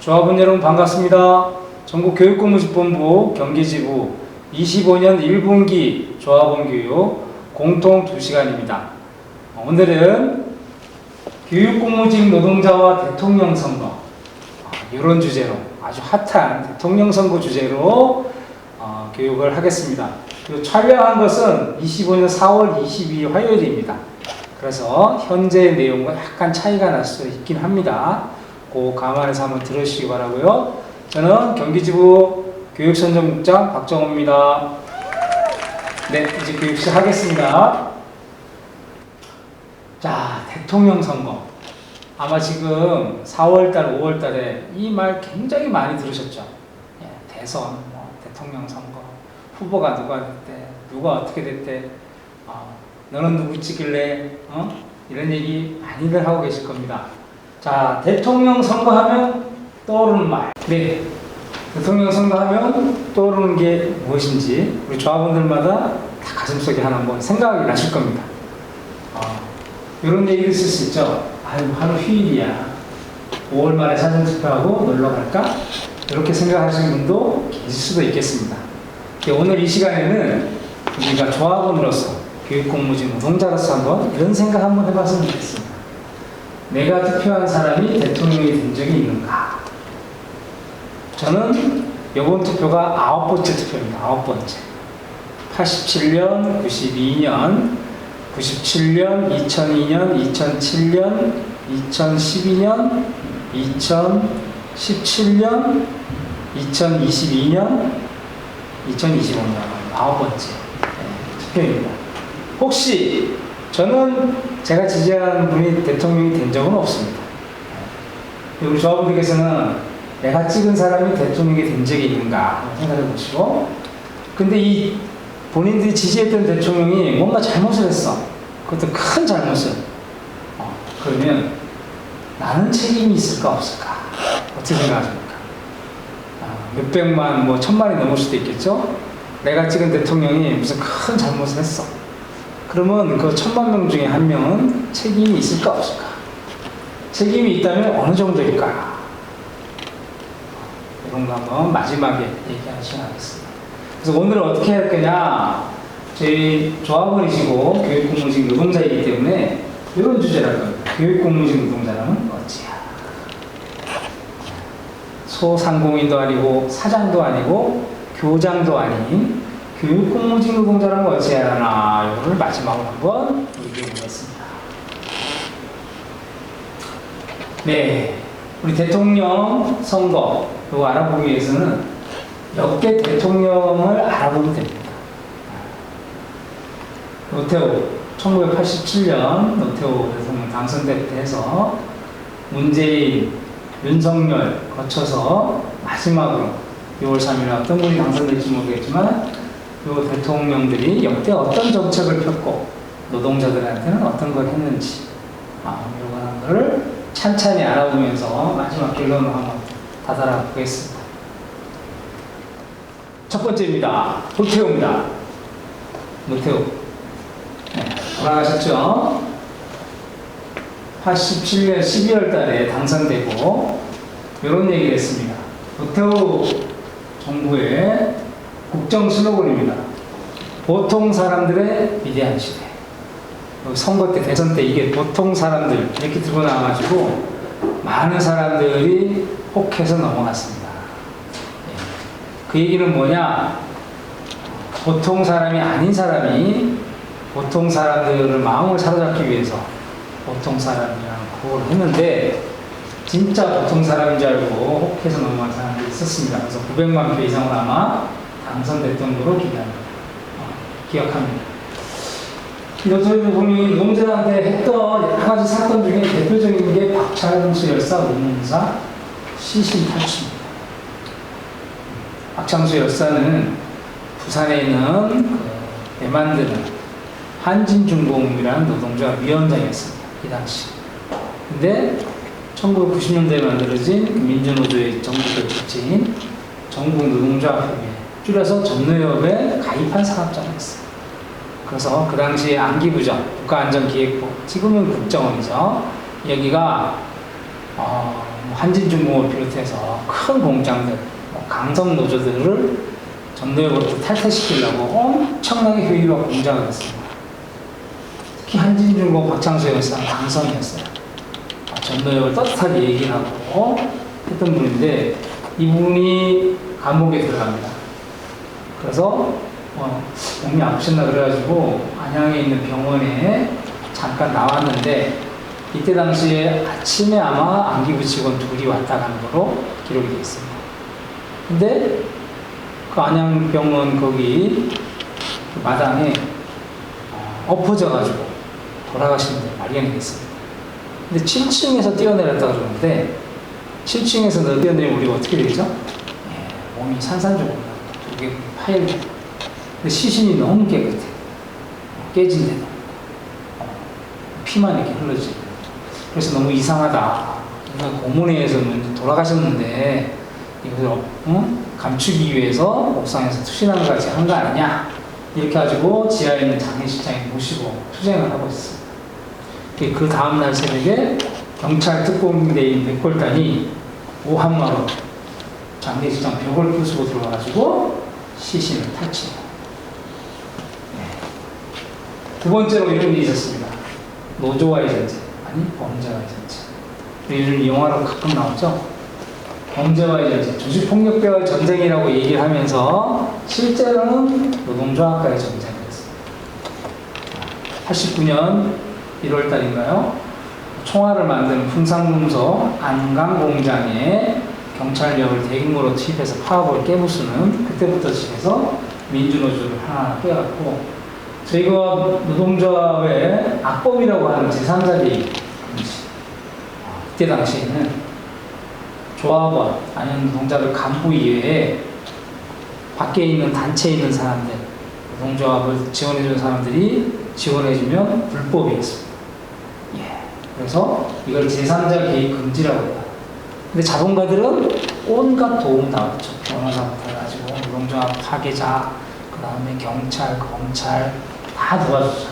조합원 여러분 반갑습니다. 전국교육공무집본부 경기지부 25년 1분기 조합원 교육 공통 2시간입니다. 오늘은 교육공무직 노동자와 대통령 선거 이런 주제로 아주 핫한 대통령 선거 주제로 교육을 하겠습니다. 그리고 촬영한 것은 25년 4월 22일 화요일입니다. 그래서 현재 내용과 약간 차이가 날 수 있긴 합니다. 그 감안해서 한번 들으시기 바라고요. 저는 경기지부 교육선정국장 박정호입니다. 네, 이제 교육 시작하겠습니다. 자, 대통령 선거. 아마 지금 4월달, 5월달에 이 말 굉장히 많이 들으셨죠? 예, 대선, 대통령 선거, 후보가 누가 됐대, 누가 어떻게 됐대, 너는 누구 찍을래? 이런 얘기 많이들 하고 계실 겁니다. 자, 대통령 선거하면 떠오르는 말. 네. 대통령 선거하면 떠오르는 게 무엇인지 우리 조합원들마다 다 가슴속에 하나 뭐 생각이 나실 겁니다. 이런 얘기를 쓸 수 있죠. 아유, 하루 휴일이야. 5월 말에 사전투표하고 놀러 갈까? 이렇게 생각하시는 분도 계실 수도 있겠습니다. 오늘 이 시간에는 우리가 조합원으로서 교육공무직 노동자로서 한번 이런 생각 한번 해봤으면 좋겠습니다. 내가 투표한 사람이 대통령이 된 적이 있는가? 저는 이번 투표가 9번째 투표입니다. 9번째. 87년, 92년, 97년, 2002년, 2007년, 2012년, 2017년, 2022년, 2025년 9번째 투표입니다. 혹시 저는 제가 지지하는 분이 대통령이 된 적은 없습니다. 우리 조합원들께서는 내가 찍은 사람이 대통령이 된 적이 있는가 생각해 보시고, 근데 이 본인들이 지지했던 대통령이 뭔가 잘못을 했어. 그것도 큰 잘못을. 그러면 나는 책임이 있을까 없을까? 어떻게 생각하십니까? 몇백만, 뭐 천만이 넘을 수도 있겠죠? 내가 찍은 대통령이 무슨 큰 잘못을 했어. 그러면 그 1000만 명 중에 한 명은 책임이 있을까 없을까? 책임이 있다면 어느 정도일까? 이런 거 한번 마지막에 얘기하시면 하겠습니다. 그래서 오늘은 어떻게 할 거냐? 저희 조합원이시고 교육공무직 노동자이기 때문에 이런 주제를 겁니다. 교육공무직 노동자라면 어찌야? 소상공인도 아니고 사장도 아니고 교장도 아닌 교육공무직 노동자라면 어찌해야 하나? 이거를 마지막으로 한번 얘기해 보겠습니다. 네, 우리 대통령 선거 이거 알아보기 위해서는 역대 대통령을 알아보면 됩니다. 노태우 1987년 노태우 대통령 당선될 때 해서 문재인, 윤석열 거쳐서 마지막으로 6월 3일에 어떤 분이 당선될지 모르겠지만 이 대통령들이 역대 어떤 정책을 폈고 노동자들한테는 어떤 걸 했는지 이런 거를 찬찬히 알아보면서 마지막 결론을 한번 다다라 보겠습니다. 첫 번째입니다. 노태우입니다. 노태우. 네, 돌아가셨죠? 87년 12월 달에 당선되고 이런 얘기를 했습니다. 노태우 정부의 국정 슬로건입니다. 보통 사람들의 위대한 시대. 선거 때, 대선 때 이게 보통 사람들 이렇게 들고 나와가지고 많은 사람들이 혹해서 넘어갔습니다. 그 얘기는 뭐냐? 보통 사람이 아닌 사람이 보통 사람들의 마음을 사로잡기 위해서 보통 사람이라는 그걸 했는데 진짜 보통 사람인 줄 알고 혹해서 넘어간 사람들이 있었습니다. 그래서 900만 표 이상으로 아마 당선됐던 거로 기억합니다. 노태우 대통령이 노동자한테 했던 여러 가지 사건 중에 대표적인 게 박창수 열사 의문사 시신 탈취입니다. 박창수 열사는 부산에 있는 대만드는 한진중공이라는 노동자 위원장이었습니다. 이 당시. 근데 1990년대에 만들어진 민주노조의 정부적 조직인 전국노동조합협의회, 줄여서 전노협에 가입한 사업장이었어요. 그래서 그 당시에 안기부정, 국가안전기획부, 지금은 국정원이죠. 여기가 한진중공업을 비롯해서 큰 공장들, 강성 노조들을 전노협으로부터 탈퇴시키려고 엄청나게 회의와 공작을 했습니다. 특히 한진중공업 박창수 여사는 강성이었어요. 전노협을 떳떳하게 얘기를 하고 했던 분인데 이분이 감옥에 들어갑니다. 그래서 몸이 아프셨나 그래가지고 안양에 있는 병원에 잠깐 나왔는데 이때 당시에 아침에 아마 안기부 직원 둘이 왔다 가는 거로 기록이 되어 있습니다. 근데 그 안양병원 거기 그 마당에 엎어져가지고 돌아가신 분이 발견이 됐습니다. 근데 7층에서 뛰어내렸다 그러는데 7층에서 뛰어내리면 우리가 어떻게 되죠? 몸이 산산조각 이게 파열돼. 근데 시신이 너무 깨끗해. 깨진 데도 피만 이렇게 흘러지고. 그래서 너무 이상하다. 그러니까 고문회에서 돌아가셨는데 이것을 감추기 위해서 옥상에서 투신한 것 같이 한 거 아니냐? 이렇게 가지고 지하에 있는 장례식장에 모시고 투쟁을 하고 있습니다. 그 다음날 새벽에 경찰 특공대인 백골단이 오한마로 장례식장 벽을 부수고 들어와가지고 시신을 탈취해요. 두 번째로 이런 일이 있었습니다. 노조와의 전쟁, 아니 범죄와의 전쟁. 요즘 영화로 가끔 나오죠. 범죄와의 전쟁, 조직폭력배와의 전쟁이라고 얘기를 하면서 실제로는 노동조합과의 전쟁이었습니다. 89년 1월 달인가요? 총알을 만드는 풍산금속 안강 공장에 경찰력을 대규모로 투입해서 파업을 깨부수는 그때부터 시작해서 민주노조를 하나 빼갖고 저희가 노동조합의 악법이라고 하는 제3자 대의 그때 당시에는 조합원 아니면 노동자들 간부 이외에 밖에 있는 단체에 있는 사람들 노동조합을 지원해주는 사람들이 지원해주면 불법이었습니다. 그래서 이걸 제3자 개입 금지라고 해요. 근데 자본가들은 온갖 도움 다 받죠. 변호사부터 해가지고 노동조합 파괴자, 그 다음에 경찰, 검찰 다 도와주죠.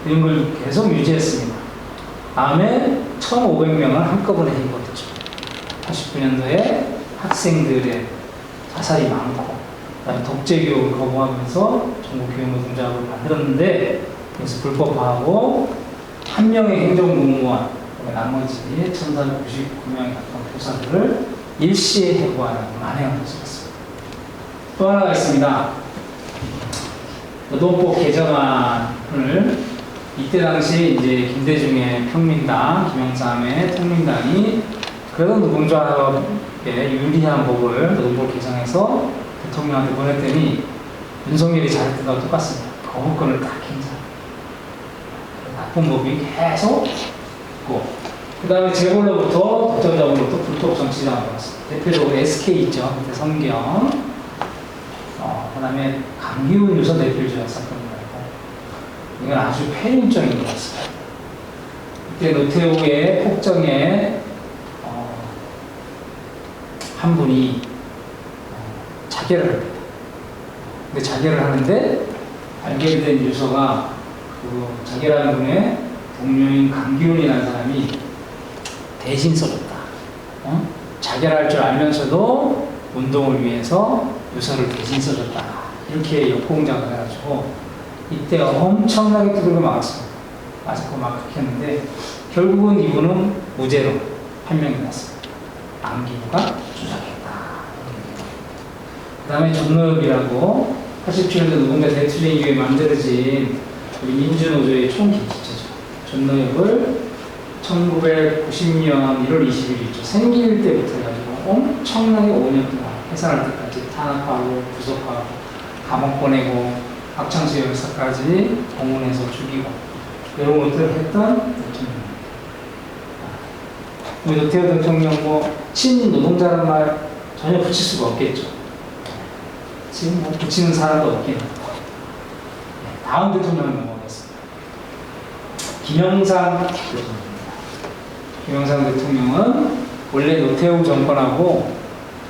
이런 걸 계속 유지했습니다. 다음에 1,500명을 한꺼번에 해고했죠. 89년도에 학생들의 자살이 많고, 그다음에 독재교육을 거부하면서 전국교육노동조합을 만들었는데, 그래서 불법화하고 한 명의 행정공무원, 나머지 1,499명의 각각 교사들을 일시에 해고하는 만행을 저질렀습니다. 또 하나가 있습니다. 노동법 개정안을 이때 당시 이제 김대중의 평민당, 김영삼의 통민당이 그래도 노동조합에 유리한 법을 노동법 개정해서 대통령한테 보냈더니 윤석열이 잘했던 거와 똑같습니다. 거부권을 딱 행사. 나쁜 법이 계속 있고, 그 다음에 재벌로부터 독점자로부터 불법 정치자가 나왔습니다. 대표적으로 SK 있죠. 그때 성경. 그 다음에 강기훈 유서 대표주자 사건이라고. 이건 아주 폐륜적인 거였어요. 그때 노태우의 폭정에 한 분이 자결을 합니다. 근데 자결을 하는데 발견된 유서가 그 자결하는 분의 동료인 강기훈이라는 사람이 대신 써줬다. 자결할 줄 알면서도 운동을 위해서 유서를 대신 써줬다. 이렇게 역공작을 해가지고 이때 엄청나게 두들겨 막았습니다. 맞고 막 그렇게 했는데 결국은 이분은 무죄로 판명이 났습니다. 안기부가 주장했다. 그 다음에 전노협이라고 87년도 노동자 대투쟁 이후에 만들어진 우리 민주노조의 총기지체죠. 전노협을 1990년 1월 20일이죠. 생길 때부터 해가지고 엄청나게 5년 동안 해산할 때까지 탄압하고 구속하고 감옥 보내고 박창수 열사까지 공문해서 죽이고 이런 것들을 했던 대통령입니다. 우리 노태우 대통령 친노동자라는 말 전혀 붙일 수가 없겠죠. 지금 붙이는 사람도 없긴 합니다. 다음 대통령 넘어가겠습니다. 김영삼 대통령입니다. 김영삼 대통령은 원래 노태우 정권하고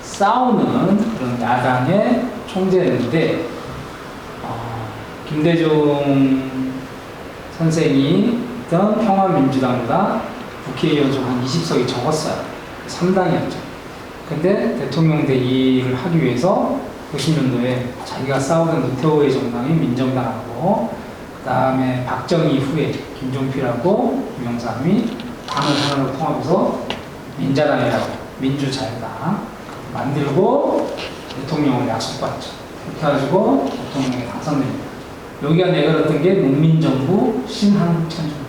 싸우는 그런 야당의 총재였는데 김대중 선생이 있던 평화민주당보다 국회의원 중 한 20석이 적었어요. 3당이었죠. 근데 대통령 대의를 하기 위해서 90년도에 자기가 싸우던 노태우의 정당이 민정당하고 그 다음에 박정희 후에 김종필하고 유영삼이 당을 하나로 통합해서 민자당이라고 민주자유당 만들고 대통령을 약속받죠. 그렇게 해가지고 대통령이 당선됩니다. 여기가 내걸었던 게 문민정부 신한국천주입니다.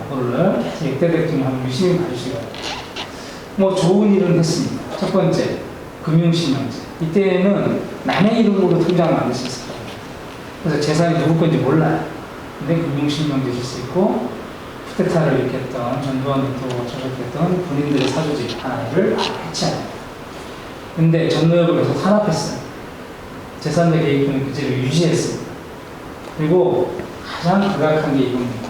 이거를 역대 대통령하고 유심히 봐주시고요. 뭐 좋은 일은 했습니다. 첫 번째, 금융실명제. 이때는 남의 이름으로 통장을 만들 수 있을 거예요. 그래서 재산이 누구 건지 몰라요. 근데 금융실명제 줄 수 있고, 쿠데타를 일으켰던 전두환부터 조작했던 군인들의 사조직 하나를 해체합니다. 근데 전노협을 계속 탄압했어요. 제3대 계획권을 그대로 유지했습니다. 그리고 가장 극악한 게 이겁니다.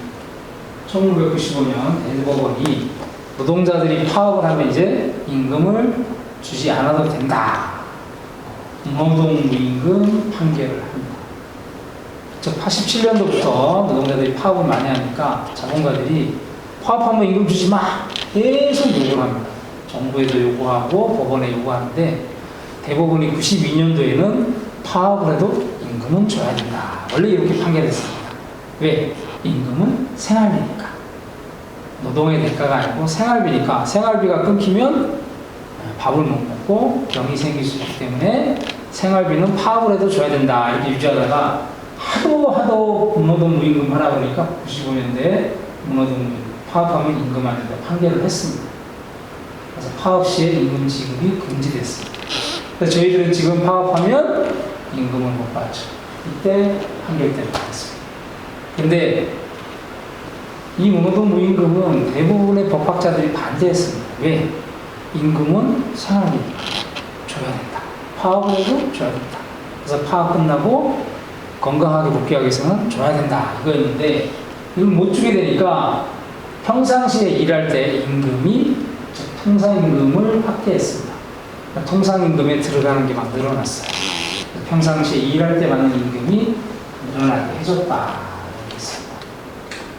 1995년 대법원이 노동자들이 파업을 하면 이제 임금을 주지 않아도 된다. 노동무임금 판결을 합니다. 즉 87년도부터 노동자들이 파업을 많이 하니까 자본가들이 파업하면 임금 주지 마! 계속 요구를 합니다. 정부에도 요구하고 법원에 요구하는데 대법원이 92년도에는 파업을 해도 임금은 줘야 된다. 원래 이렇게 판결했습니다. 왜? 임금은 생활비니까. 노동의 대가가 아니고 생활비니까 생활비가 끊기면 밥을 못 먹고 병이 생길 수 있기 때문에 생활비는 파업을 해도 줘야 된다. 이렇게 유지하다가 하도 군노동 무임금 하라 그러니까 95년대에 군노동 무임금 파업하면 임금 안 된다 판결을 했습니다. 그래서 파업 시에 임금 지급이 금지됐습니다. 그래서 저희들은 지금 파업하면 임금을 못 받죠. 이때 판결 때문에 그랬습니다. 근데 이 군노동 무임금은 대부분의 법학자들이 반대했습니다. 왜? 임금은 생활비니까 줘야 된다. 파업을 해도 줘야 된다. 그래서 파업 끝나고 건강하게 복귀하기 위해서는 줘야 된다. 이거였는데 이걸 못 주게 되니까 평상시에 일할 때 임금이 통상임금을 확대했습니다. 그러니까 통상임금에 들어가는 게 막 늘어났어요. 평상시에 일할 때 받는 임금이 늘어나게 해줬다.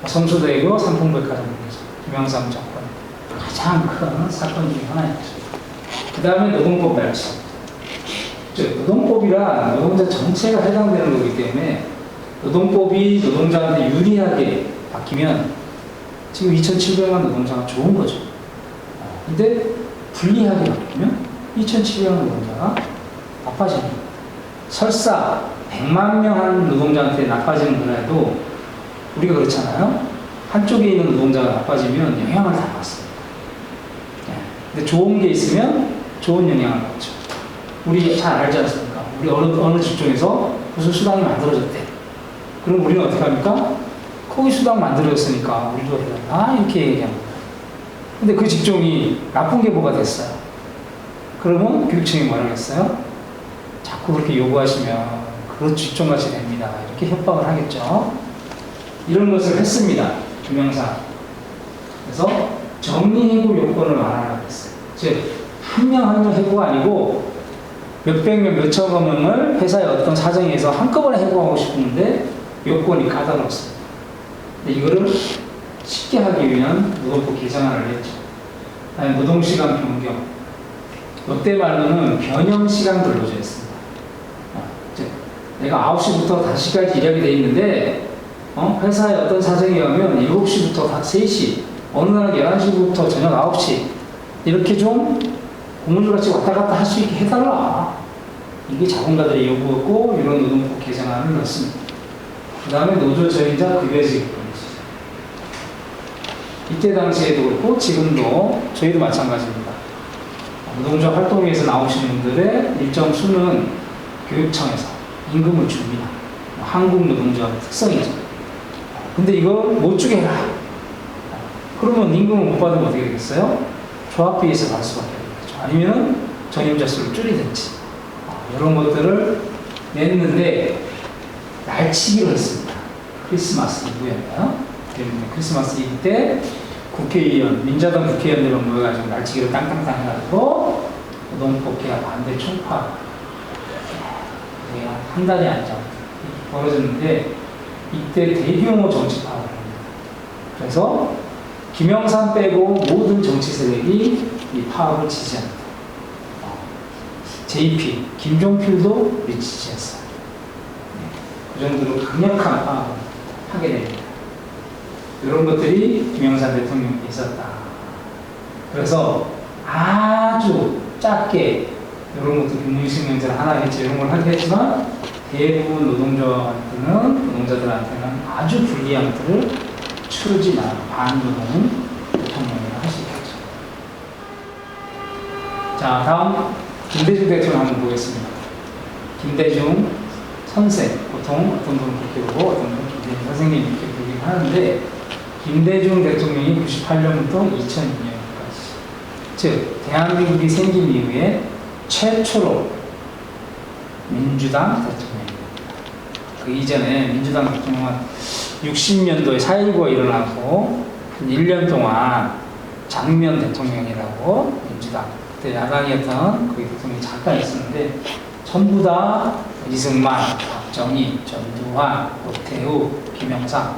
성수대교 삼풍백화점 문제, 김영삼 정권 가장 큰 사건 중에 하나입니다. 그 다음에 노동법 발치. 노동법이란 노동자 전체가 해당되는 거기 때문에 노동법이 노동자한테 유리하게 바뀌면 지금 2,700만 노동자가 좋은 거죠. 근데 불리하게 바뀌면 2,700만 노동자가 나빠집니다. 설사 100만 명 한 노동자한테 나빠지는 거라도 우리가 그렇잖아요. 한쪽에 있는 노동자가 나빠지면 영향을 다 받습니다. 근데 좋은 게 있으면 좋은 영향을 받죠. 우리 잘 알지 않습니까? 우리 어느 직종에서 무슨 수당이 만들어졌대. 그럼 우리는 어떻게 합니까? 거기 수당 만들어졌으니까 우리도 해달라. 이렇게 얘기합니다. 근데 그 직종이 나쁜 게 뭐가 됐어요? 그러면 교육청이 뭐라고 했어요? 자꾸 그렇게 요구하시면 그 직종같이 됩니다. 이렇게 협박을 하겠죠. 이런 것을 했습니다. 김영삼. 그래서 정리해고 요건을 완화하라고 했어요. 즉, 한 명 한 명 해고가 아니고 몇백 명, 몇천여 명을 회사의 어떤 사정에서 한꺼번에 해고하고 싶은데 요건이 까다롭습니다. 근데 이거를 쉽게 하기 위한 노동법 개정안을 냈죠. 아니, 노동시간 변경. 이때 말로는 변형시간도 넣어줬습니다. 즉, 내가 9시부터 5시까지 일하게 돼 있는데 회사의 어떤 사정에 의하면 7시부터 3시, 어느 날은 11시부터 저녁 9시, 이렇게 좀 고문줄같이 왔다 갔다 할 수 있게 해달라. 이게 자본가들의 요구였고, 이런 노동법 개정안을 넣습니다. 그 다음에 노조저임자 급여지급금이죠. 이때 당시에도 그렇고, 지금도 저희도 마찬가지입니다. 노동조 활동위에서 나오시는 분들의 일정 수는 교육청에서 임금을 줍니다. 한국 노동조합의 특성이죠. 근데 이거 못 주게 해라. 그러면 임금을 못 받으면 어떻게 되겠어요? 조합비에서 받을 수밖에 없겠죠. 아니면 정임자 수를 줄이든지. 이런 것들을 냈는데 날치기로 했습니다. 크리스마스 이후였나요? 크리스마스 이후 때 국회의원, 민자당 국회의원들은 모여가지고 날치기를 땅땅땅 해가지고 노동법 개혁 반대 총파. 한 달이 안 잡고 벌어졌는데 이때 대규모 정치 파업을 합니다. 그래서 김영삼 빼고 모든 정치 세력이 이 파업을 지지합니다. JP, 김종필도 지지했어요. 그 정도로 강력한 파업을 하게 됩니다. 이런 것들이 김영삼 대통령이 있었다. 그래서 아주 작게 이런 것도 문희식 명제를 하나겠지 이런 걸 하겠지만 대부분 노동자들한테는 아주 불리한 것들을 추진한 반노동 대통령이라고 할 수 있겠죠. 자, 다음 김대중 대통령 한번 보겠습니다. 김대중 선생, 보통 어떤 분은 그렇게 보고 어떤 분은 김대중 선생님 이렇게 부르긴 하는데 김대중 대통령이 98년부터 2002년까지 즉 대한민국이 생긴 이후에 최초로 민주당 대통령입니다. 그 이전에 민주당 대통령은 60년도에 4.19가 일어나고 1년 동안 장면 대통령이라고 민주당 그때 야당이었던 그 대통령이 잠깐 있었는데 전부 다 이승만, 박정희, 전두환, 노태우, 김영삼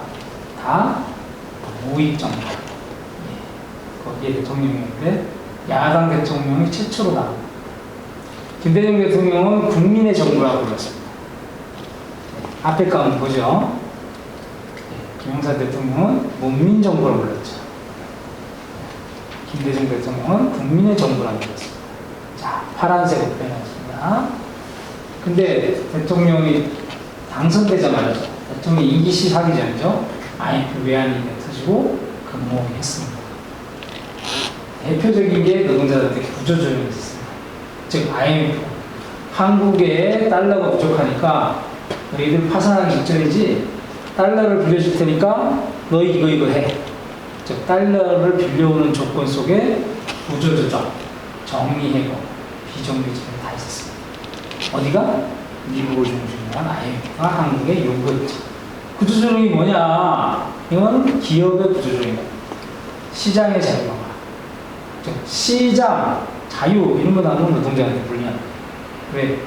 다 우익 정당 거기에 대통령이었는데 야당 대통령이 최초로 나옵니다. 김대중 대통령은 국민의 정부라고 불렀습니다. 앞에 거 한번 보죠. 김영삼 대통령은 문민정부라고 불렀죠. 김대중 대통령은 국민의 정부라고 불렀습니다. 자, 파란색으로 빼놨습니다. 근데 대통령이 당선되자마자 대통령 임기 시작하기 전이죠. IMF 외환위기가 터지고 근무를 했습니다. 대표적인 게 노동자들한테 구조조정이 있었습니다. 즉 IMF 한국에 달러가 부족하니까 너희들 파산하기 직전이지 달러를 빌려줄 테니까 너희 이거 해. 즉 달러를 빌려오는 조건 속에 구조조정, 정리해고, 비정규직이 다 있었습니다. 어디가? 미국을 중심으로 한 IMF가 한국에 요구했죠. 구조조정이 뭐냐? 이건 기업의 구조조정이다. 시장의 자유화. 즉 시장, 자유 이런 거 나누면 노동자한테 불리한 거예요. 왜?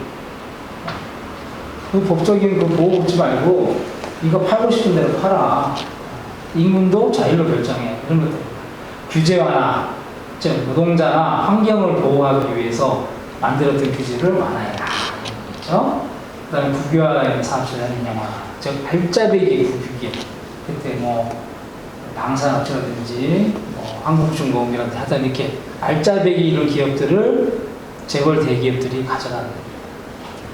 그 법적인 그 보호 받지 말고 이거 팔고 싶은 대로 팔아. 임금도 자율로 결정해. 이런 것들. 규제 완화. 즉 노동자나 환경을 보호하기 위해서 만들었던 규제를 완화해라. 그렇죠? 그 다음에 국유화가 있는 사업체장 인정화. 즉 발자배기 국유기업. 그때 뭐 방산업체라든지 뭐 한국중공업이라든지 하여튼 이렇게 알짜배기 이런 기업들을 재벌 대기업들이 가져가는 거예요.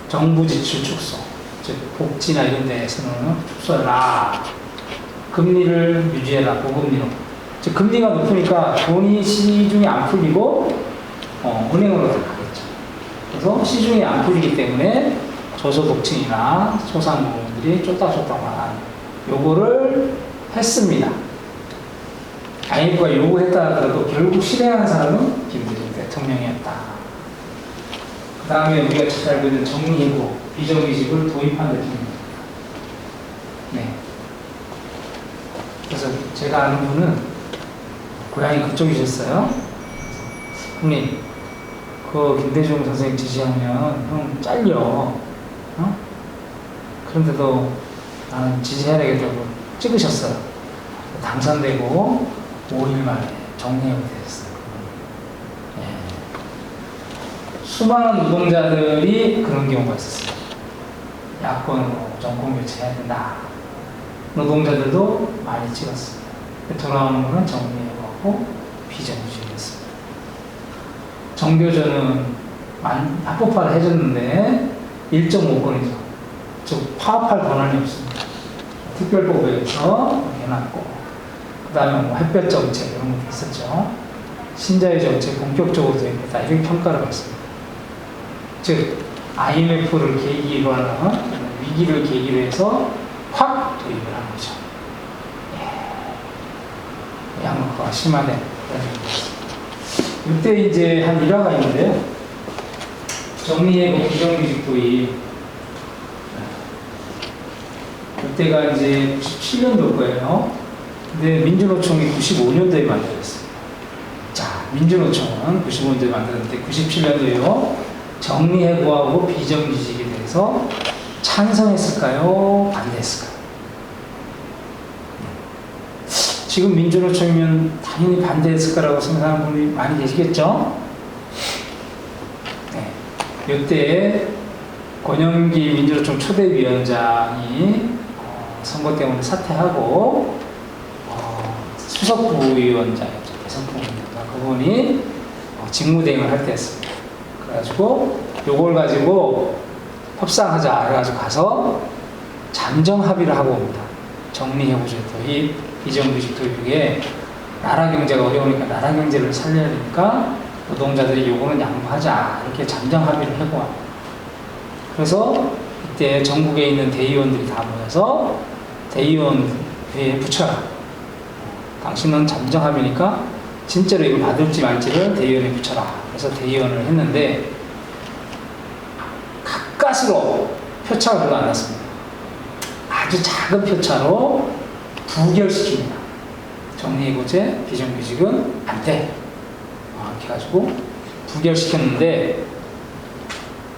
정부 지출 축소, 즉 복지나 이런 데에서는 축소해라. 금리를 유지해라. 고금리로. 즉 금리가 높으니까 돈이 시중에 안 풀리고 은행으로 들어가겠죠. 그래서 시중에 안 풀리기 때문에 저소득층이나 소상공인들이 쫄딱쫄딱만 요거를 했습니다. IMF가 요구했다 하더라도 결국 실행한 사람은 김대중 대통령이었다. 그 다음에 우리가 잘 알고 있는 정리해고, 비정규직을 도입한 대통령입니다. 네. 그래서 제가 아는 분은 고향이 그쪽이셨어요. 형님, 그 김대중 선생님 지지하면 형 잘려. 어? 그런데도 나는 지지해야 되겠다고 찍으셨어요. 당선되고 5일 만에 정리해고 되셨어요. 네. 수많은 노동자들이 그런 경우가 있었어요. 야권으로 정권 교체해야 된다. 노동자들도 많이 찍었습니다. 돌아오는 거는 정리해고 비정규직이었습니다. 정교조는 합법화를 해줬는데 1.5건이죠. 즉 파업할 권한이 없습니다. 특별법에 의해서 해놨고 그 다음에 뭐 햇볕 정책 이런 것도 있었죠. 신자유 정책 본격적으로 도입했다 이렇게 평가를 받습니다. 즉 IMF를 계기로 하는 위기를 계기로 해서 확 도입을 한 거죠. 양극화가 심화된 이때 이제 한 일화가 있는데요. 정리해고 비정규직 도입 그때가 이제 97년도 거예요. 근데 민주노총이 95년도에 만들었어요. 자, 민주노총은 95년도에 만들었는데 97년도에요. 정리해고하고 비정규직에 대해서 찬성했을까요? 반대했을까요? 지금 민주노총이면 당연히 반대했을 거라고 생각하는 분이 많이 계시겠죠? 네. 이때 권영기 민주노총 초대위원장이 선거 때문에 사퇴하고 수석부위원장이었죠. 대선부위원장. 그분이 직무대행을 할 때였습니다. 그래가지고 요걸 가지고 협상하자 해가지고 가서 잠정 합의를 하고 옵니다. 정리해보죠. 도입, 비정규직 도입에 나라 경제가 어려우니까 나라 경제를 살려야 되니까 노동자들이 요거는 양보하자 이렇게 잠정 합의를 하고 와요. 그래서 이때 전국에 있는 대의원들이 다 모여서 대의원회에 붙여라. 당신은 잠정 합의니까 진짜로 이걸 받을지 말지를 대의원에 붙여라. 그래서 대의원을 했는데 가까스로 표차가 별로 안 났습니다. 아주 작은 표차로 부결시킵니다. 정리해고제, 비정규직은 안 돼. 이렇게 해가지고 부결시켰는데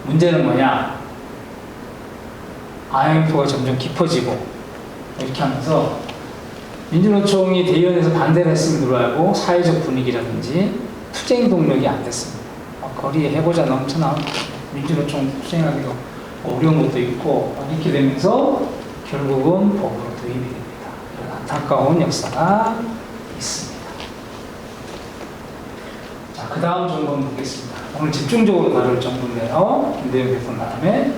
문제는 뭐냐? IMF가 점점 깊어지고 이렇게 하면서 민주노총이 대의원에서 반대를 했음을 들어알고 사회적 분위기라든지 투쟁 동력이 안 됐습니다. 거리에 해고자 넘쳐나온 민주노총 투쟁하기도 어려운 것도 있고 이렇게 되면서 결국은 법으로 도입이 됩니다. 이런 안타까운 역사가 있습니다. 자, 그 다음 정보는 보겠습니다. 오늘 집중적으로 다룰 정보인데요. 김대중 대통령 다음에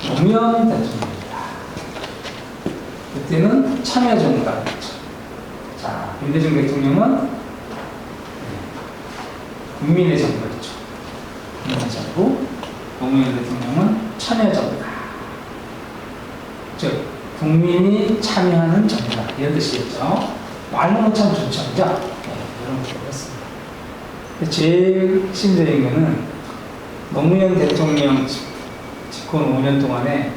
노무현 대통령입니다. 그때는 참여정부가 됐죠. 자, 김대중 대통령은 국민의 정부였죠. 국민의 정부. 노무현 대통령은 참여정부다. 즉, 국민이 참여하는 정부다. 이런 뜻이겠죠. 말로는 참 좋죠. 그죠? 이런 것이었습니다. 제일 핵심적인 것은 노무현 대통령 집권 5년 동안에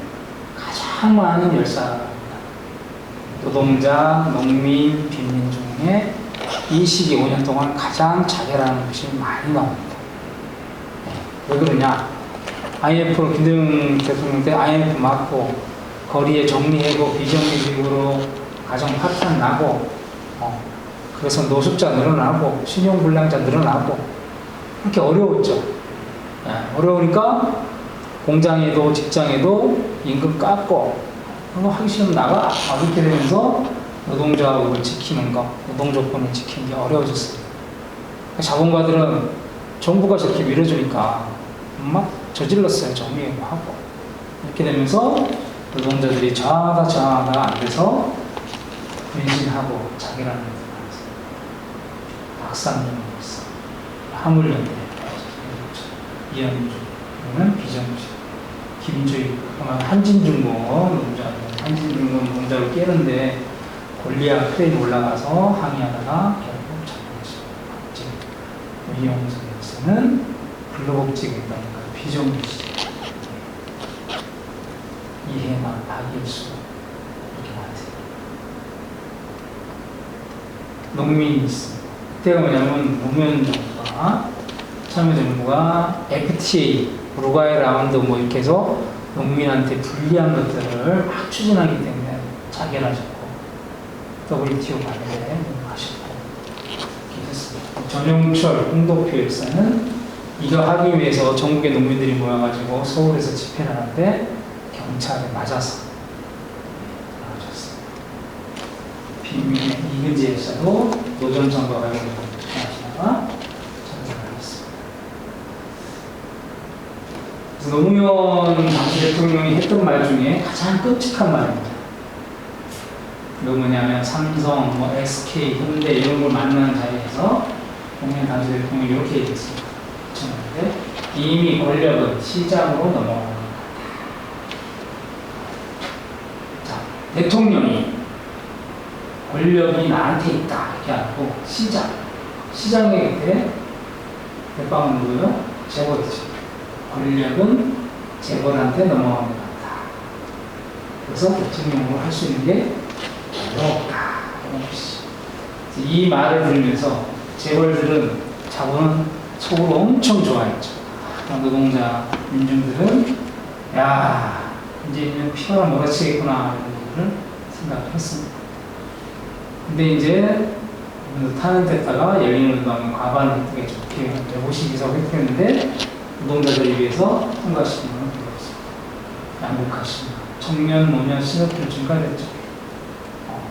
가장 많은 열사입니다. 노동자, 농민, 빈민 중에 이 시기 5년 동안 가장 자결하는 것이 많이 나옵니다. 왜 그러냐? IMF, 김대중 대통령 때 IMF 맞고 거리에 정리해고 비정규직으로 가정 파탄 나고 그래서 노숙자 늘어나고 신용불량자 늘어나고 그렇게 어려웠죠. 어려우니까 공장에도 직장에도 임금 깎고 그거 하기 싫으면 나가 이렇게 되면서 노동자를 지키는 거, 노동조건을 지키는 게 어려워졌어요. 자본가들은 정부가 저렇게 밀어주니까 막 저질렀어요. 정리하고 이렇게 되면서 노동자들이 저하가 안 돼서 분신하고 자기라는 데서 박상용이 있어. 화물연대 이현주는 비정규직 김주희 한진중공 노동자를 깨는데 권리와 크레인 올라가서 항의하다가 결국 잡혀갔습니다. 이용선에서는 근로복지공단과 비정규직 이해만 박일수 이렇게 나왔어요. 농민이 있습니다. 그때가 뭐냐면 노무현 정부가 참여정부가 FTA 우루과이 라운드 이렇게 해서 농민한테 불리한 것들을 막 추진하기 때문에 자결하셨고 WTO 반대 하셨고 이렇게 했습니다. 전용철, 홍도표 열사는 이거 하기 위해서 전국의 농민들이 모여가지고 서울에서 집회를 하는데 경찰에 맞아서 나오셨습니다. 빈민의 이근지 열사도 노점선거 가격을 하시다가 노무현 당시 대통령이 했던 말 중에 가장 끔찍한 말입니다. 이거 뭐냐면 삼성, SK, 현대 이런 걸 만나는 자리에서 노무현 당시 대통령이 이렇게 얘기했습니다. 이미 권력은 시장으로 넘어가는 것 같다. 자, 대통령이 권력이 나한테 있다 이렇게 하고 시장의 곁에 대빵은 누구요? 재벌이죠. 권력은 재벌한테 넘어가는 것 같다. 그래서 대통령으로 할 수 있는 게 어렵다. 이 말을 들으면서 재벌들은 자본은 속으로 엄청 좋아했죠. 노동자, 민중들은 야 이제 피가 몰아치겠구나 이런 얘기를 생각을 했습니다. 근데 이제 타는 데다가 열린우리당 과반 획득에 좋게 52석 획득했는데 노동자들에 비해서 통과시키는 건 별로 없습니다. 양극화시키는 청년, 노년, 신업들 증가됐죠.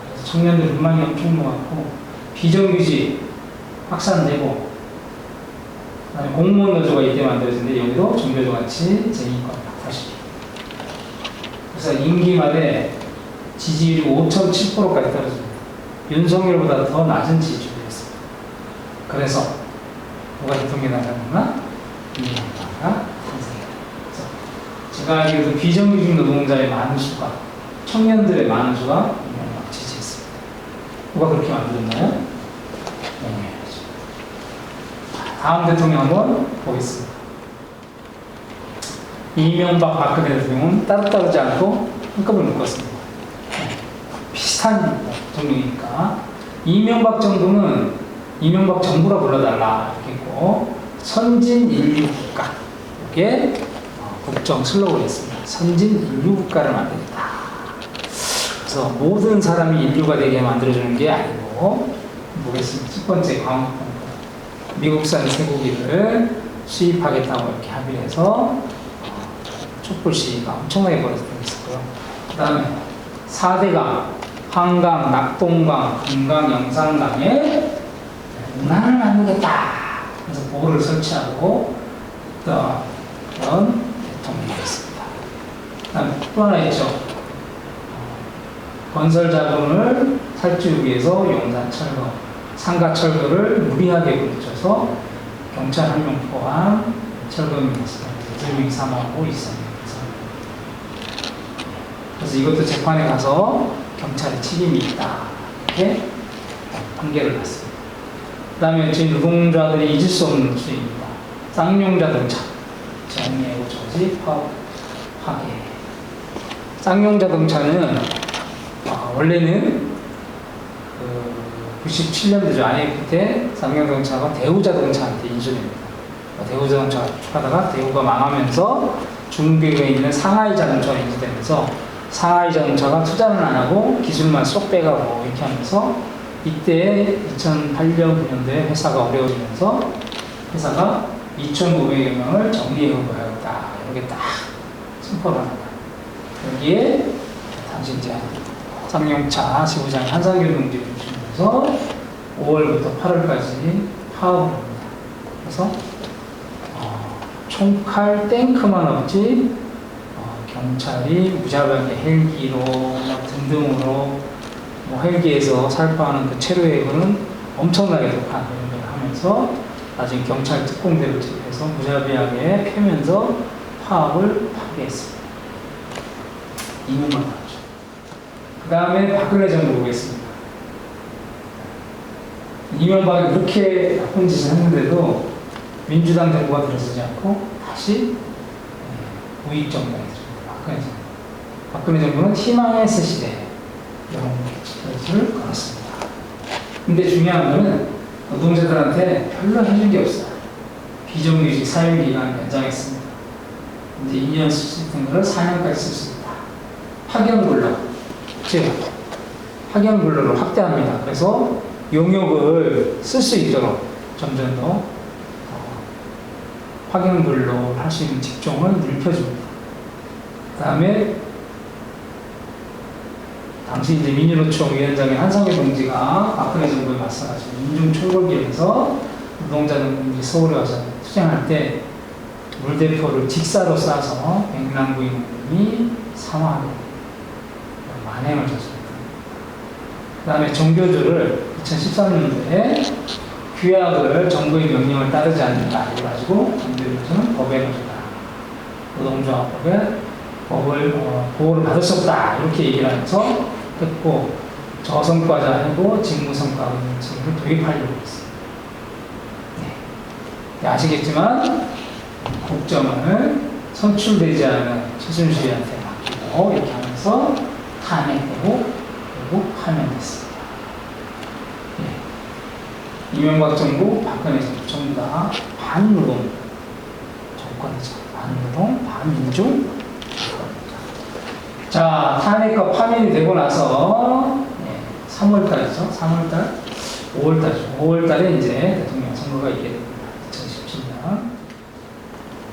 그래서 청년들 불만이 엄청 높았고 비정규직 확산되고 그다음에 공무원 노조가 이때 만들어졌는데 여기도 종교조 같이 쟁의권 박탈시키고 그래서 임기 말에 지지율이 5.7%까지 떨어집니다. 윤석열보다 더 낮은 지지율이었습니다. 그래서 누가 대통령이 나가는구나? 이명박가 탄생했다. 그래서 제가 알기로도 비정규직 노동자의 많은 수가 청년들의 많은 수가 이명박 지지했습니다. 누가 그렇게 만들었나요? 다음 대통령 한번 보겠습니다. 이명박 박근혜 대통령은 따로따르지 않고 한꺼번에 묶었습니다. 비슷한 정도니까 이명박 정부는 이명박 정부라 불러달라 이렇게 했고 선진 인류 국가 이게 국정 슬로건이었습니다. 선진 인류 국가를 만들겠다. 그래서 모든 사람이 인류가 되게 만들어주는 게 아니고 보겠습니다. 첫 번째 광우병 미국산 쇠고기를 수입하겠다고 이렇게 합의를 해서 촛불 시위가 엄청나게 벌어지고 있었고요. 그 다음에 4대강, 한강, 낙동강, 금강, 영산강에 운하를 만들겠다. 그래서 보호를 설치하고 그런 대통령이었습니다. 그 다음에 또 하나 있죠. 건설 자본을 살찌우기 위해서 용산철거, 상가철거를 무리하게 부딪혀서 경찰 한 명 포함 철거민에서 8명이 사망하고 있습니다. 그래서 이것도 재판에 가서 경찰의 책임이 있다. 이렇게 판결을 났습니다. 그 다음에 저희 노동자들이 잊을 수 없는 수입니다. 쌍용자동차, 정리해고 저지, 파업, 파괴. 쌍용자동차는 원래는 97년도죠. IMF 때 쌍용자동차가 대우자동차한테 인수됩니다. 대우자동차가 하다가 대우가 망하면서 중국에 있는 상하이자동차가 인수되면서 상하이자동차가 투자는 안 하고 기술만 쏙 빼가고 이렇게 하면서 이때 2008년, 9년도에 회사가 어려워지면서 회사가 2,900여 명을 정리해고해야겠다. 이렇게 딱 선포를 합니다. 여기에 당시 이제 쌍용차 지부장 한상균 동지를 주시면서 5월부터 8월까지 파업을 합니다. 그래서 총칼 탱크만 없지 경찰이 무자비하게 헬기로 등등으로 헬기에서 살포하는 그 체류해고는 엄청나게 독한 행동을 하면서 나중에 경찰 특공대를 투입해서 무자비하게 패면서 파업을 파괴했습니다. 이문만 나왔죠. 그 다음에 박근혜 정부 보겠습니다. 이명박이 그렇게 나쁜 짓을 했는데도 민주당 정부가 들어서지 않고 다시 우익 정부가 들어섭니다. 박근혜 정부. 박근혜 정부는 희망의 새 시대 이런 것을 걸었습니다. 근데 중요한 거는 노동자들한테 별로 해준 게 없어요. 비정규직 사용기간 연장했습니다. 이제 2년 쓸 수 있는 거를 4년까지 쓸 수 있다. 파견근로, 파견근로를 확대합니다. 그래서 용역을 쓸 수 있도록 점점 더 파견근로를 할 수 있는 직종을 넓혀줍니다. 그 다음에 당시 이제 민주노총 위원장의 한상규 동지가 박근혜 정부에 맞서가지고 민중철거기에서 노동자들이 서울에 와서 투쟁할 때 물대포를 직사로 쏴서 백남구인님이 사망하게 만행을 저질렀습니다. 그 다음에 종교주를 2013년도에 규약을 정부의 명령을 따르지 않는다 해가지고 종교주는 법에 거주다. 노동조합법에 법을 보호를 받을 수 없다 이렇게 얘기를 하면서 했고 저성과자 하고 직무성과금제를 도입하려고 했어요. 네. 아시겠지만 국정을 선출되지 않은 최순실한테 맡기고 이렇게 하면서 탄핵되고 결국 파면됐습니다. 네. 이명박 정부, 박근혜 정부 전부 다 반노동 정권이죠. 반노동, 반민중. 자, 탄핵과 파면이 되고 나서 3월달이죠. 3월달, 5월달이죠. 5월달에 이제 대통령 선거가 있게 됩니다. 2017년.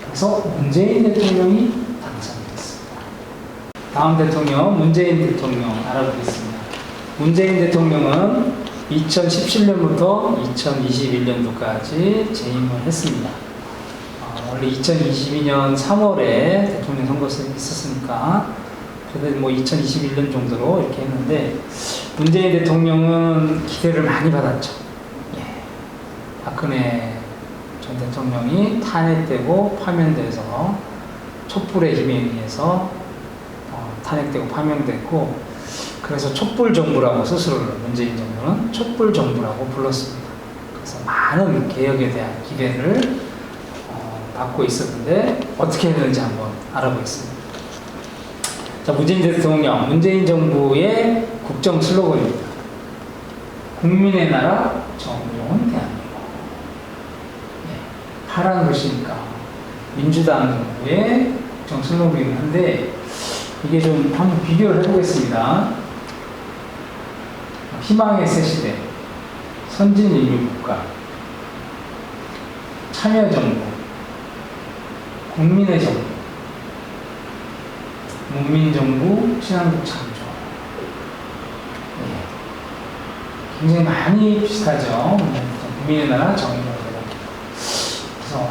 그래서 문재인 대통령이 당선됐습니다. 다음 대통령, 문재인 대통령 알아보겠습니다. 문재인 대통령은 2017년부터 2021년도까지 재임을 했습니다. 원래 2022년 3월에 대통령 선거가 있었으니까 그래도 뭐 2021년 정도로 이렇게 했는데 문재인 대통령은 기대를 많이 받았죠. 예. 박근혜 전 대통령이 탄핵되고 파면돼서 촛불의 힘에 의해서 탄핵되고 파면됐고 그래서 촛불 정부라고 스스로를 문재인 정부는 촛불 정부라고 불렀습니다. 그래서 많은 개혁에 대한 기대를 받고 있었는데 어떻게 했는지 한번 알아보겠습니다. 자, 문재인 대통령, 문재인 정부의 국정 슬로건입니다. 국민의 나라, 정의로운 대한민국. 네, 파란 글씨니까 민주당 정부의 국정 슬로건이긴 한데 이게 좀 한번 비교를 해보겠습니다. 희망의 새 시대, 선진인류국가, 참여정부, 국민의 정부, 문민정부, 친한국 창조. 네. 굉장히 많이 비슷하죠. 국민의 나라, 정의로운 대한민국. 그래서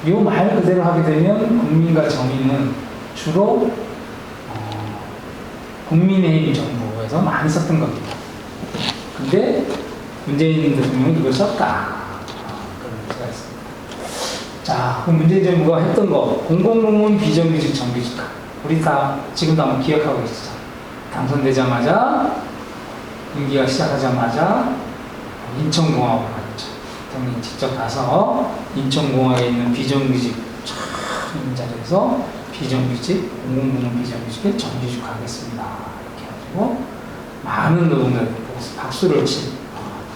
이 말 그대로 하게 되면 국민과 정의는 주로 국민의힘 정부에서 많이 썼던 겁니다. 근데 문재인 대통령이 이걸 썼다. 그런 문제가 있습니다. 자, 그럼 문재인 정부가 했던 거, 공공부문 비정규직 정규직화. 우리 다 지금도 한번 기억하고 있죠. 당선되자마자 임기가 시작하자마자 인천공항으로 갔죠. 대통령이 직접 가서 인천공항에 있는 비정규직 있는 자리에서 비정규직, 공공부문 비정규직을 정규직화하겠습니다. 이렇게 해가지고 많은 노동자들이 박수를 친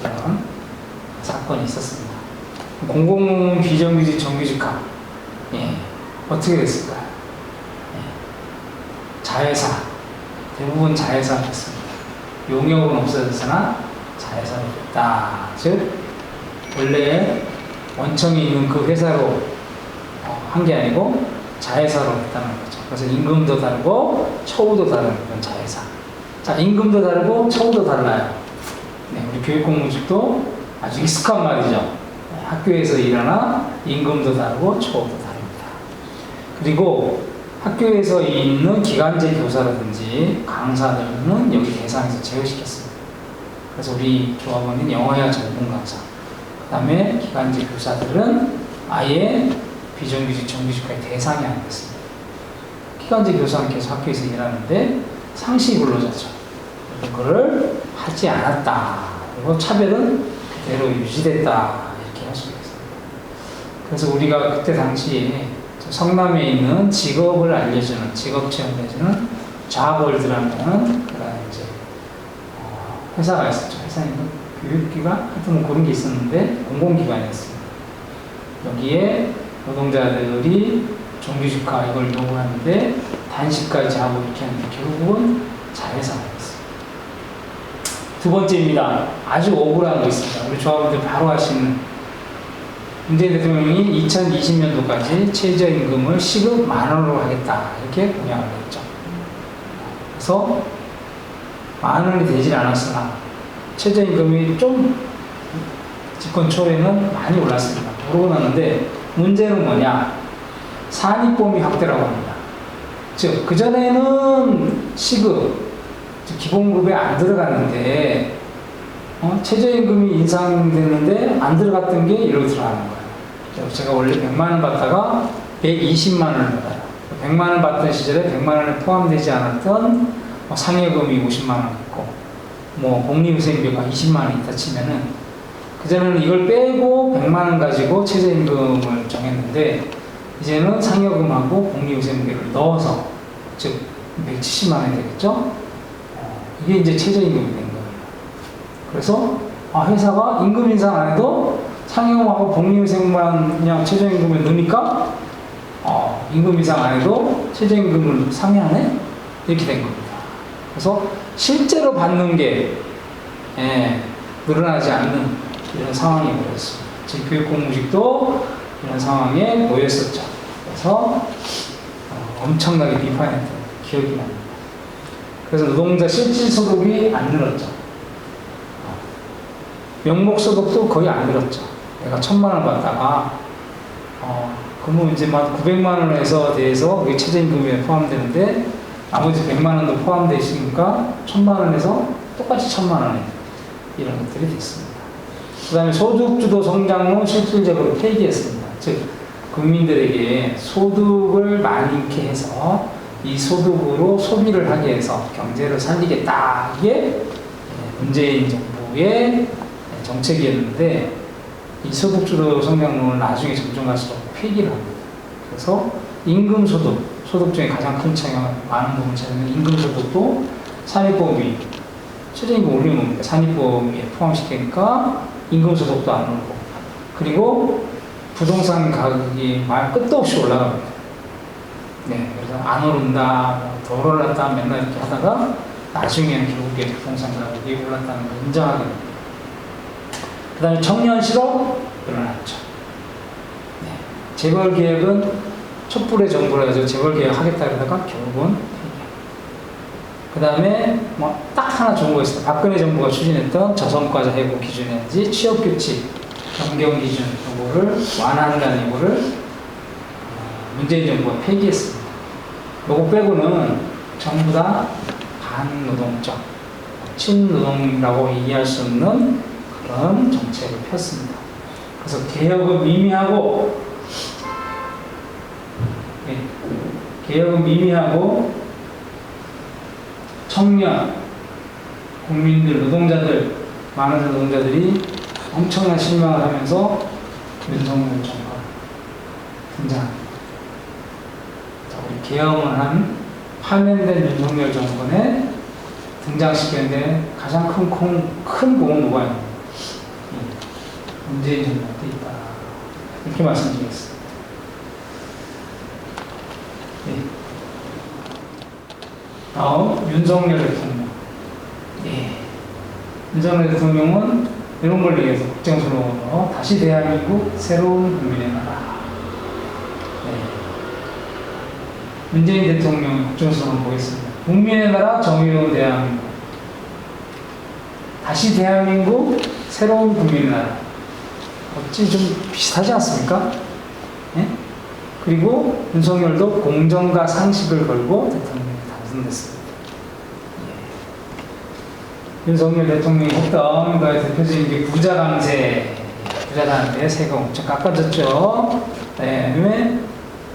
그런 사건이 있었습니다. 공공부문 비정규직 정규직화, 예, 어떻게 됐을까요? 예, 자회사, 대부분 자회사가 됐습니다. 용역은 없어졌으나 자회사로 됐다. 즉 원래 원청이 있는 그 회사로 한 게 아니고 자회사로 했다는 거죠. 그래서 임금도 다르고 처우도 다른 그런 자회사. 자, 임금도 다르고 처우도 달라요. 네, 우리 교육공무직도 아주 익숙한 말이죠. 네, 학교에서 일하나 임금도 다르고 처우도 다릅니다. 그리고 학교에서 있는 기간제 교사라든지 강사들은 여기 대상에서 제외시켰습니다. 그래서 우리 조합원인 영어야 전공 강사, 그 다음에 기간제 교사들은 아예 비정규직 정규직과의 대상이 안 됐습니다. 기간제 교사는 계속 학교에서 일하는데 상시 근로자죠. 이런 거를 하지 않았다. 그리고 차별은 그대로 유지됐다. 이렇게 할 수 있습니다. 그래서 우리가 그때 당시에 성남에 있는 직업을 알려주는, 직업 체험을 해주는 잡월드라는 그런 이제 회사가 있었죠. 회사는 교육기관? 하여튼 뭐 그런 게 있었는데 공공기관이었습니다. 여기에 노동자들이 정규직화 이걸 요구하는데 단식까지 하고 이렇게 하는데 결국은 자회사가 됐어요. 두 번째입니다. 아주 억울한 거 있습니다. 우리 조합원들 바로 하시는 문재인 대통령이 2020년도까지 최저임금을 시급 10,000원으로 하겠다 이렇게 공약을 했죠. 그래서 10,000원이 되질 않았으나 최저임금이 좀 집권 초에는 많이 올랐습니다. 오르고 났는데 문제는 뭐냐? 산입범위 확대라고 합니다. 즉 그전에는 시급, 즉 기본급에 안 들어갔는데 최저임금이 인상됐는데 안 들어갔던 게 이리로 들어가는 거예요. 제가 원래 100만 원 받다가 120만 원을 받아요. 100만 원 받던 시절에 100만 원에 포함되지 않았던 상여금이 50만 원 있고 뭐 복리후생비가 20만 원 있다 치면은 그전에는 이걸 빼고 100만 원 가지고 최저임금을 정했는데 이제는 상여금하고 복리후생비를 넣어서 즉 170만 원이 되겠죠. 이게 이제 최저임금이 된 거예요. 그래서 회사가 임금 인상 안 해도 상여금하고 복리후생만 그냥 최저임금에 넣으니까 임금 인상 안 해도 최저임금을 상회하네? 이렇게 된 겁니다. 그래서 실제로 받는 게 늘어나지 않는 이런 상황이 되었습니다. 즉 교육공무직도 이런 상황에 놓였었죠. 그래서 엄청나게 비판했던 기억이 납니다. 그래서 노동자 실질소득이 안 늘었죠. 명목소득도 거의 안 늘었죠. 내가 1,000만 원 받다가 그러면 이제 막 900만 원에서 대해서 그게 최저임금에 포함되는데 나머지 100만 원도 포함되어 있으니까 1,000만 원에서 똑같이 1,000만 원에 이런 것들이 됐습니다. 그 다음에 소득주도 성장은 실질적으로 폐기했습니다. 즉 국민들에게 소득을 많이 잃게 해서 이 소득으로 소비를 하게 해서 경제를 살리겠다. 이게 문재인 정부의 정책이었는데 이 소득주도 성장론을 나중에 점점 갈수록 폐기를 합니다. 그래서 임금소득, 소득 중에 가장 큰 차이가 많은 부분을 차지하는 임금소득도 산입보험이 최저임금 올리는 겁니다. 산입보험에 포함시키니까 임금소득도 안 오르고 그리고 부동산 가격이 말 끝도 없이 올라갑니다. 네, 그래서 안 오른다, 더 올랐다 맨날 이렇게 하다가 나중에는 결국에 부동산 가격이 올랐다는 걸 인정하게 됩니다. 그 다음에 청년 실업 일어났죠. 네, 재벌개혁은 촛불의 정부라 해서 재벌개혁 하겠다 그러다가 결국은 그 다음에 뭐 딱 하나 좋은 거 있어요. 박근혜 정부가 추진했던 저성과자 해고 기준이라든지 취업규칙 변경 기준 요거를 완화한다는 요거를 문재인 정부가 폐기했습니다. 요거 빼고는 전부 다 반노동적, 친노동이라고 이해할 수 없는 그런 정책을 폈습니다. 그래서 개혁은 미미하고, 개혁은 미미하고 청년, 국민들, 노동자들, 많은 노동자들이 엄청난 실망을 하면서 윤석열 정부가 등장합니다. 개혁을 한 파면된 윤석열 정권에 등장시키는데 가장 큰 공은 누가 있냐? 문재인 정부한테 있다. 이렇게 말씀드리겠습니다. 네. 다음 윤석열 대통령. 네. 윤석열 대통령은 이런 걸 얘기해서 국정슬로건으로 다시 대한민국 새로운 국민의 나라. 문재인 대통령 국정슬로건 보겠습니다. 국민의 나라 정의로운 대한민국. 다시 대한민국 새로운 국민의 나라. 어찌 좀 비슷하지 않습니까? 네? 그리고 윤석열도 공정과 상식을 걸고 대통령이 당선됐습니다. 예. 윤석열 대통령이 했던 거에 대표적인 게 부자 강세. 부자 강세 세가 엄청 깎아졌죠. 네.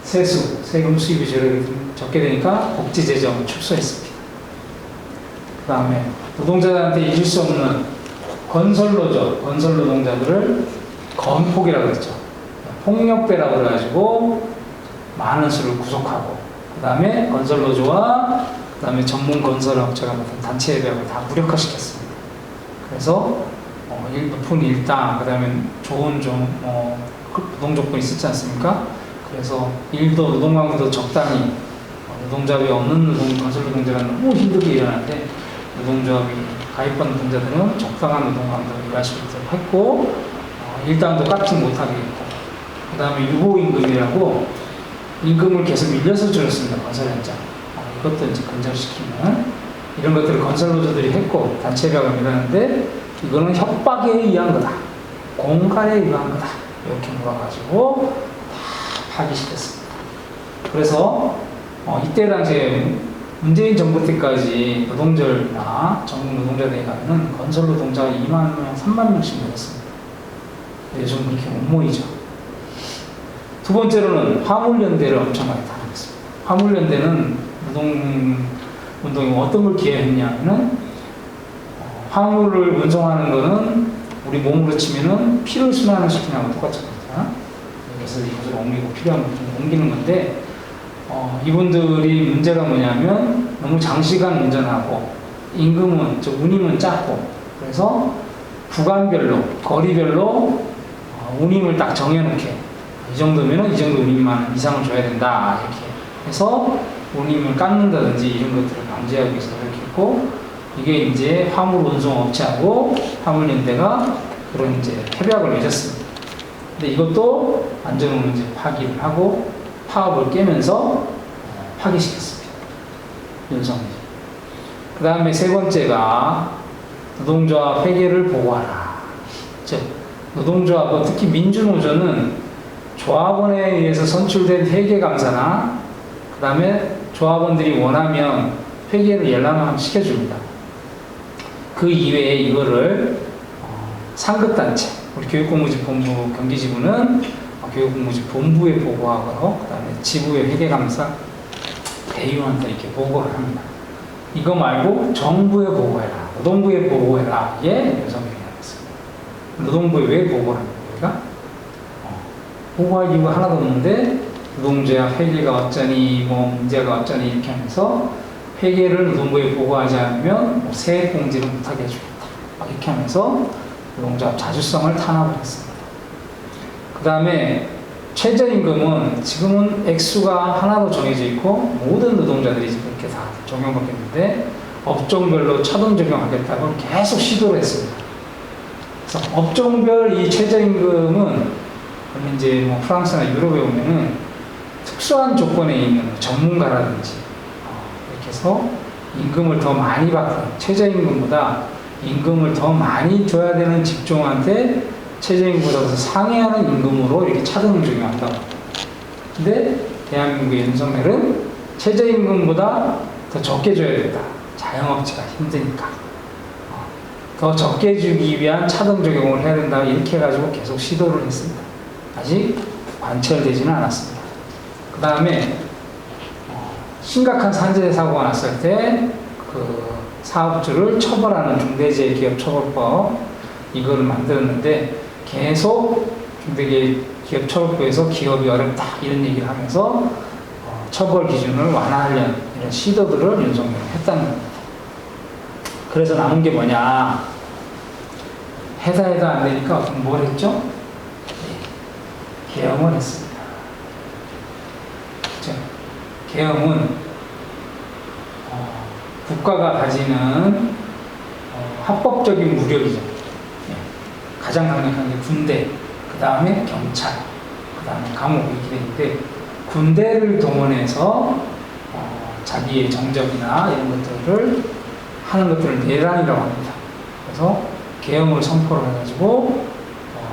세수, 세금 수입이 적게 되니까 복지 재정을 축소했습니다. 그 다음에 노동자들한테 잊을 수 없는 건설노조, 건설 노동자들을 건폭이라고 했죠. 폭력배라고 그래가지고 많은 수를 구속하고, 그 다음에 건설노조와 그 다음에 전문 건설업체가 같은 단체 협약을 다 무력화시켰습니다. 그래서 높은 일당, 그 다음에 좋은 노동 조건이 있었지 않습니까? 그래서 일도 노동강도도 적당히 노동조합이 없는 건설 노동자가 너무 힘들게 일어나는데 노동조합이 가입한 노동자들은 적당한 노동강도를 일할 수 있도록 했고 일당도 깎지 못하게 했고 그 다음에 유보임금이라고 임금을 계속 밀려서 줄였습니다. 건설 현장. 이것도 이제 근절시키는 이런 것들을 건설 노조들이 했고 단체가 밀었는데 이거는 협박에 의한 거다. 공갈에 의한 거다. 이렇게 물어가지고 파기시켰습니다. 그래서 이때 당시에 문재인 정부 때까지 노동절이나 전국 노동자대회 가면은 건설 노동자가 2만 명, 3만 명씩 늘었습니다. 요즘 그렇게 못 모이죠. 두 번째로는 화물연대를 엄청나게 탄압했습니다. 화물연대는 노동운동이 어떤 걸 기여했냐면은 화물을 운송하는 거는 우리 몸으로 치면은 피를 순환을 시키는 거랑 똑같습니다. 그래서 이것을 옮기고 필요한 부분을 옮기는 건데 이분들이 문제가 뭐냐면 너무 장시간 운전하고 임금은 운임은 작고 그래서 구간별로 거리별로 운임을 딱 정해놓게 이 정도면은 이 정도 운임만 이상을 줘야 된다 이렇게 해서 운임을 깎는다든지 이런 것들을 방지하기 위해서 그렇게 했고 이게 이제 화물운송업체하고 화물연대가 그런 이제 협약을 맺었습니다. 근데 이것도 안전운송 이제 파기를 하고 파업을 깨면서 파기시켰습니다. 윤석열이. 그 다음에 세 번째가 노동조합 회계를 보고하라. 즉 노동조합, 특히 민주노조는 조합원에 의해서 선출된 회계감사나 그 다음에 조합원들이 원하면 회계를 열람하면 시켜줍니다. 그 이외에 이거를 상급단체, 우리 교육공무집본부 경기지부는 교육공무집본부에 보고하고 그 다음에 지부의 회계감사 대의원한테 이렇게 보고를 합니다. 이거 말고 정부에 보고해라, 노동부에 보고해라. 이게 윤석열이 하겠습니다. 노동부에 왜 보고를 합니까? 우리가? 보고할 이유가 하나도 없는데 노동조합 회계가 어쩌니 뭐 문제가 어쩌니 이렇게 하면서 회계를 노동부에 보고하지 않으면 뭐 세액공제를 못하게 해주겠다. 이렇게 하면서 노동조합 자주성을 탄압을 했습니다. 그 다음에 최저임금은 지금은 액수가 하나로 정해져 있고 모든 노동자들이 이렇게 다 적용받겠는데 업종별로 차등 적용하겠다고 계속 시도를 했습니다. 그래서 업종별 이 최저임금은 이제 뭐 프랑스나 유럽에 오면은 특수한 조건에 있는 전문가라든지 이렇게 해서 임금을 더 많이 받는 최저임금보다 임금을 더 많이 줘야 되는 직종한테 최저임금보다 더 상회하는 임금으로 이렇게 차등을 적용한다고. 근데 대한민국의 윤석열은 최저임금보다 더 적게 줘야 된다. 자영업자가 힘드니까. 더 적게 주기 위한 차등 적용을 해야 된다. 이렇게 해가지고 계속 시도를 했습니다. 아직 관철되지는 않았습니다. 그 다음에 심각한 산재 사고가 났을 때 그 사업주를 처벌하는 중대재해기업처벌법 이거를 만들었는데 계속 중대기업처벌법에서 기업이 어렵다 이런 얘기를 하면서 처벌 기준을 완화하려는 이런 시도들을 윤석열이 했다는 겁니다. 그래서 남은 게 뭐냐? 해도 안 되니까 뭘 했죠? 계엄을 했습니다. 계엄은 국가가 가지는 합법적인 무력이죠. 가장 강력한 게 군대, 그 다음에 경찰, 그 다음에 감옥 이렇게 되는데 군대를 동원해서 자기의 정적이나 이런 것들을 하는 것들을 내란이라고 합니다. 그래서 계엄을 선포를 해가지고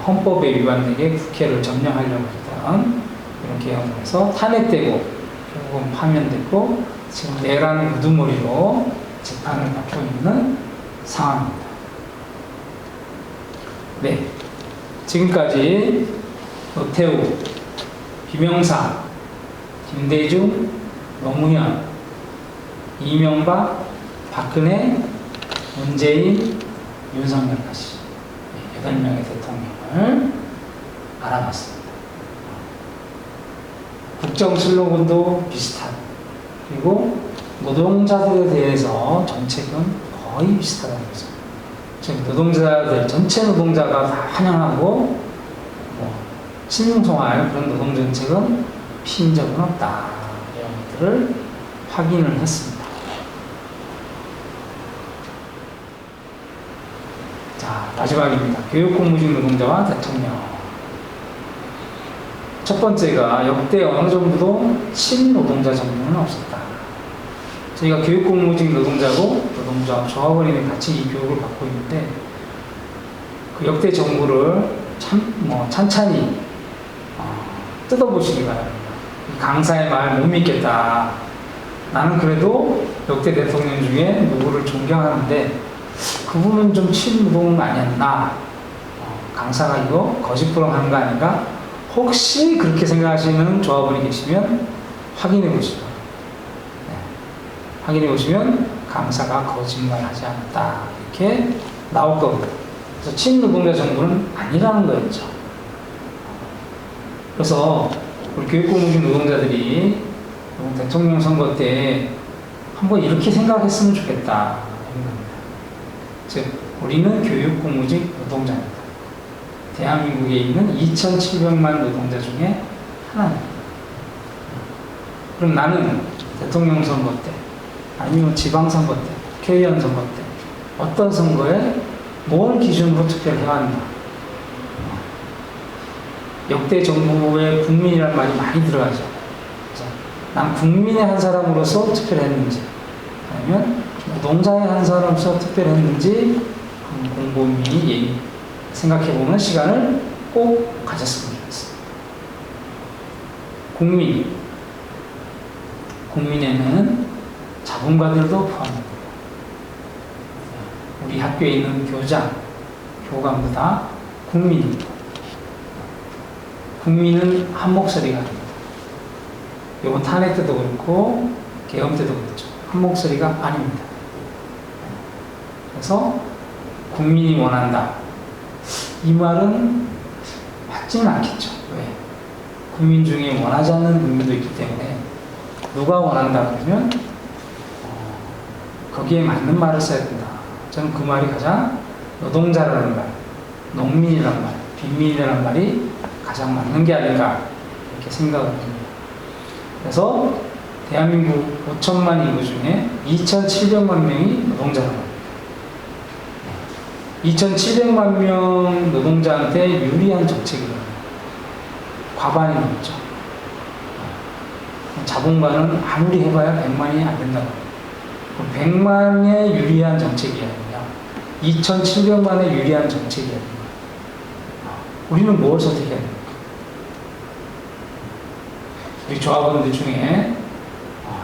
헌법에 위반되게 국회를 점령하려고 했던 이런 계엄을 해서 탄핵되고 결국은 파면됐고 지금 내란 우두머리로 재판을 받고 있는 상황입니다. 네, 지금까지 노태우, 김영삼, 김대중, 노무현, 이명박, 박근혜, 문재인, 윤석열까지 8명의 대통령을 알아봤습니다. 국정 슬로건도 비슷한, 그리고 노동자들에 대해서 정책은 거의 비슷하다는 거죠. 즉 노동자들, 전체 노동자가 다 환영하고 신중송할 그런 노동 정책은 피인 적은 없다. 이런 것들을 확인을 했습니다. 자, 마지막입니다. 교육공무직 노동자와 대통령. 첫 번째가 역대 어느 정도도 친노동자 정도는 없었다. 저희가 교육공무직 노동자고 노동조합 조합원이 같이 이 교육을 받고 있는데 그 역대 정부를 찬찬히 뜯어보시기 바랍니다. 강사의 말 못 믿겠다. 나는 그래도 역대 대통령 중에 누구를 존경하는데 그분은 좀 친노동은 아니었나. 강사가 이거 거짓부렁하는 거 아닌가? 혹시 그렇게 생각하시는 조합원이 계시면 확인해 보시죠. 확인해 보시면 강사가 거짓말하지 않았다 이렇게 나올 겁니다. 그래서 친노동자 정부는 아니라는 거였죠. 그래서 우리 교육공무직 노동자들이 대통령 선거 때 한번 이렇게 생각했으면 좋겠다. 즉 우리는 교육공무직 노동자입니다. 대한민국에 있는 2,700만 노동자 중에 하나입니다. 그럼 나는 대통령 선거 때 아니면 지방선거 때, 국회의원 선거 때 어떤 선거에 뭘 기준으로 투표를 해왔나. 역대 정부의 국민이라는 말이 많이 들어가죠. 난 국민의 한 사람으로서 투표를 했는지, 아니면 노동자의 한 사람으로서 투표를 했는지, 곰곰이 생각해보는 시간을 꼭 가졌으면 좋겠습니다. 국민에는 자본가들도 포함됩니다. 우리 학교에 있는 교장, 교감도 다 국민입니다. 국민은 한 목소리가 아닙니다. 이번 탄핵 때도 그렇고 계엄 때도 그렇죠. 한 목소리가 아닙니다. 그래서 국민이 원한다. 이 말은 맞지는 않겠죠. 왜? 국민 중에 원하지 않는 국민도 있기 때문에 누가 원한다 그러면 거기에 맞는 말을 써야 된다. 저는 그 말이 가장 노동자라는 말, 농민이라는 말, 빈민이라는 말이 가장 맞는 게 아닌가 이렇게 생각을 합니다. 그래서 대한민국 5천만 인구 중에 2,700만 명이 노동자라고 합니다. 2,700만 명 노동자한테 유리한 정책이거든요. 과반이 넘죠. 자본가는 아무리 해봐야 100만이 안 된다고 합니다. 100만에 유리한 정책이 아니냐, 2,700만에 유리한 정책이 아니냐. 우리는 뭘 선택해야 됩니까? 우리 조합원들 중에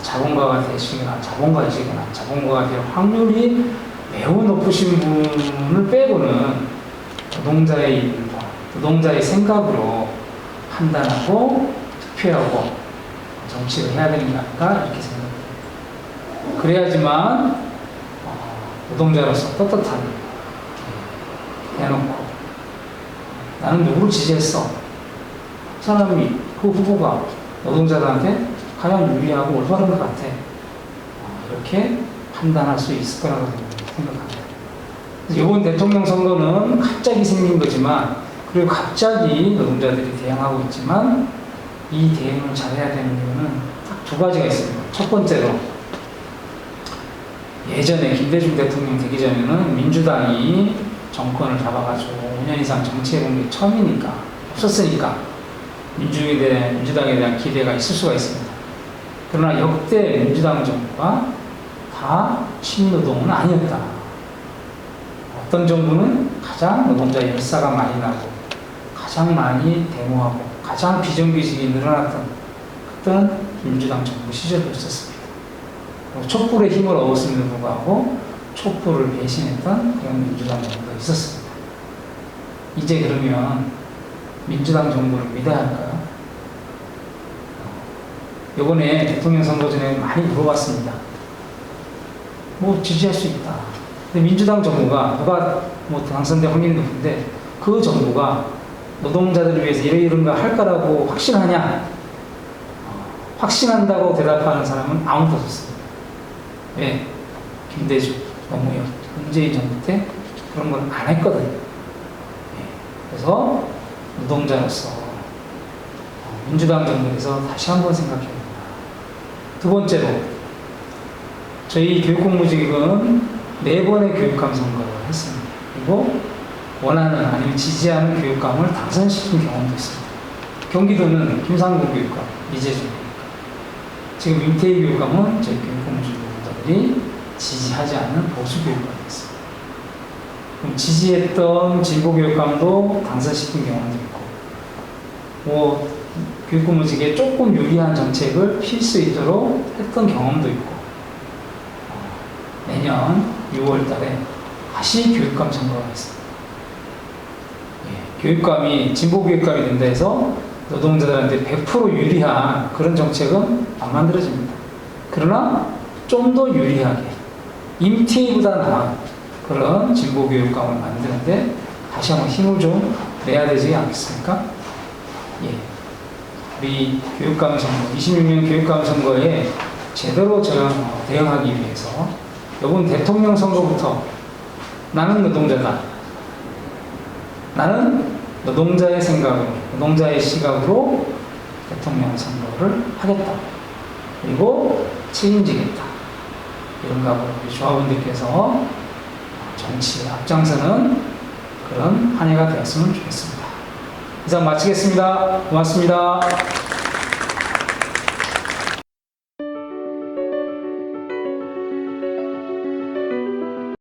자본가가 되시거나 자본가가 될 확률이 매우 높으신 분을 빼고는 노동자의 일과 노동자의 생각으로 판단하고 투표하고 정치를 해야 되는 게 아닌가 이렇게 생각합니다. 그래야지만 노동자로서 떳떳하게 해놓고 나는 누구를 지지했어. 사람이 그 후보가 노동자들한테 가장 유리하고 올바른 것 같아. 이렇게 판단할 수 있을 거라고 생각합니다. 이번 대통령 선거는 갑자기 생긴 거지만, 그리고 갑자기 노동자들이 대응하고 있지만, 이 대응을 잘해야 되는 이유는 딱 두 가지가 있습니다. 첫 번째로, 예전에 김대중 대통령 되기 전에는 민주당이 정권을 잡아가지고 5년 이상 정치해본 게 처음이니까, 없었으니까, 민주당에 대한 기대가 있을 수가 있습니다. 그러나 역대 민주당 정부가 다 친노동은 아니었다. 어떤 정부는 가장 노동자 열사가 많이 나고 가장 많이 데모하고 가장 비정규직이 늘어났던 그런 민주당 정부 시절도 있었습니다. 촛불의 힘을 얻었음에도 불구하고 촛불을 배신했던 그런 민주당 정부가 있었습니다. 이제 그러면 민주당 정부를 믿어야 할까요? 이번에 대통령 선거 전에 많이 물어봤습니다. 뭐 지지할 수 있다. 근데 민주당 정부가 누가 뭐 당선될 확률이 높은데 그 정부가 노동자들을 위해서 이런 거 할 거라고 확신하냐? 확신한다고 대답하는 사람은 아무도 없었습니다. 왜? 김대중, 노무현, 문재인 정부 때 그런 건 안 했거든요. 그래서 노동자로서 민주당 정부에서 다시 한번 생각해야 됩니다. 두 번째로, 저희 교육공무직은 4번의 교육감 선거를 했습니다. 그리고 원하는 아니면 지지하는 교육감을 당선시킨 경험도 있습니다. 경기도는 김상국 교육감, 이재준 교육감. 지금 임태희 교육감은 저희 교육공무직원들이 지지하지 않는 보수 교육감이었습니다. 그럼 지지했던 진보 교육감도 당선시킨 경험도 있고, 뭐 교육공무직에 조금 유리한 정책을 필 수 있도록 했던 경험도 있고, 내년 6월 달에 다시 교육감 선거가 있습니다. 교육감이, 진보 교육감이 된다 해서 노동자들한테 100% 유리한 그런 정책은 안 만들어집니다. 그러나 좀 더 유리하게, 임티보다 나은 그런 진보 교육감을 만드는데 다시 한번 힘을 좀 내야 되지 않겠습니까? 예. 우리 교육감 선거, 26년 교육감 선거에 제대로 대응하기 위해서 이번 대통령 선거부터 나는 노동자다. 나는 노동자의 생각으로, 노동자의 시각으로 대통령 선거를 하겠다. 그리고 책임지겠다. 이런 각오로 우리 조합원들께서 정치에 앞장서는 그런 한 해가 되었으면 좋겠습니다. 이상 마치겠습니다. 고맙습니다.